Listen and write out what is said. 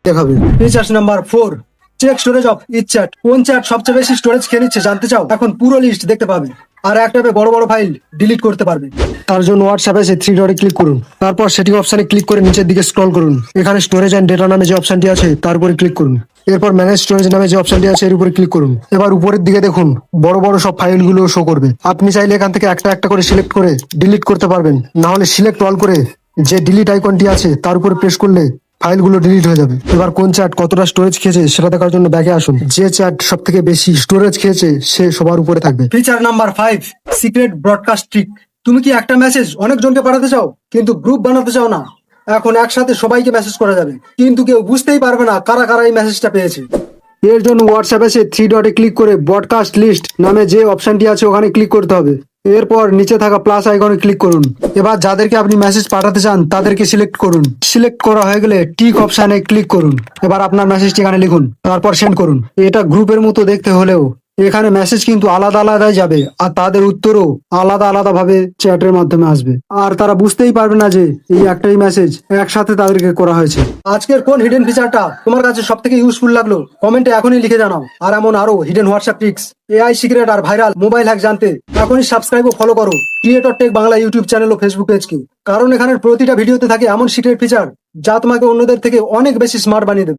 দেখাবে। Features number 4, check storage of each chat. কোন chat সবচেয়ে বেশি স্টোরেজ খেয়ে নিচ্ছে জানতে চাও? এখন পুরো লিস্ট দেখতে পাবে আর এক ট্যাবে বড় বড় ফাইল ডিলিট করতে পারবে। তার জন্য হোয়াটসঅ্যাপে এসে 3 ডটে ক্লিক করুন, তারপর সেটিং অপশনে ক্লিক করে নিচের দিকে স্ক্রল করুন। এখানে স্টোরেজ এন্ড ডেটা নামে যে অপশনটি আছে তার উপরে ক্লিক করুন। এরপর ম্যানেজ স্টোরেজ নামে যে অপশনটি আছে এর উপরে ক্লিক করুন। এবার উপরের দিকে দেখুন বড় বড় সব ফাইলগুলো শো করবে। আপনি চাইলে এখান থেকে একটা একটা করে সিলেক্ট করে ডিলিট করতে পারবেন, না হলে সিলেক্ট অল করে যে ডিলিট আইকনটি আছে তার উপরে প্রেস করলে ফাইলগুলো ডিলিট হয়ে যাবে। এবার কোন চ্যাট কতটা স্টোরেজ খেয়েছে সেটা দেখার জন্য ব্যাকে আসুন। যে চ্যাট সব থেকে বেশি স্টোরেজ খেয়েছে সে সবার উপরে থাকবে। Feature number 5, secret broadcast trick. তুমি কি একটা মেসেজ অনেকজনকে পাঠাতে চাও কিন্তু গ্রুপ বানাতে চাও না? এখন একসাথে সবাইকে মেসেজ করা যাবে, কিন্তু কেউ বুঝতেই পারবে না কারা কারা এই মেসেজটা পেয়েছে। এর জন্য হোয়াটসঅ্যাপে এসে 3 ডটে ক্লিক করে ব্রডকাস্ট লিস্ট নামে যে অপশনটি আছে ওখানে ক্লিক করতে হবে। এরপর নিচে থাকা প্লাস আইকনে ক্লিক করুন। এবার যাদেরকে আপনি মেসেজ পাঠাতে চান তাদেরকে সিলেক্ট করুন। সিলেক্ট করা হয়ে গেলে টিক অপশনে ক্লিক করুন। এবার আপনার মেসেজটি এখানে লিখুন, তারপর সেন্ড করুন। এটা গ্রুপের মতো দেখতে হলেও এখানে মেসেজ কিন্তু আলাদা আলাদাই যাবে আর তাদের উত্তরও আলাদা আলাদা ভাবে চ্যাটের মাধ্যমে আসবে, আর তারা বুঝতেই পারবে না যে এই একটাই মেসেজ একসাথে তাদেরকে করা হয়েছে। আজকের কোন হিডেন ফিচারটা তোমার কাছে সব থেকে ইউজফুল লাগলো কমেন্টে এখনই লিখে জানাও। আর এমন আরো hidden WhatsApp tricks, AI secret আর ভাইরাল মোবাইল হ্যাক জানতে এখনই সাবস্ক্রাইব ও ফলো করো creator tech Bangla YouTube channel ও ফেসবুক পেজকে। কারণ এখানের প্রতিটা ভিডিওতে থাকে এমন সিক্রেট ফিচার যা তোমাকে অন্যদের থেকে অনেক বেশি স্মার্ট বানিয়ে দেবে।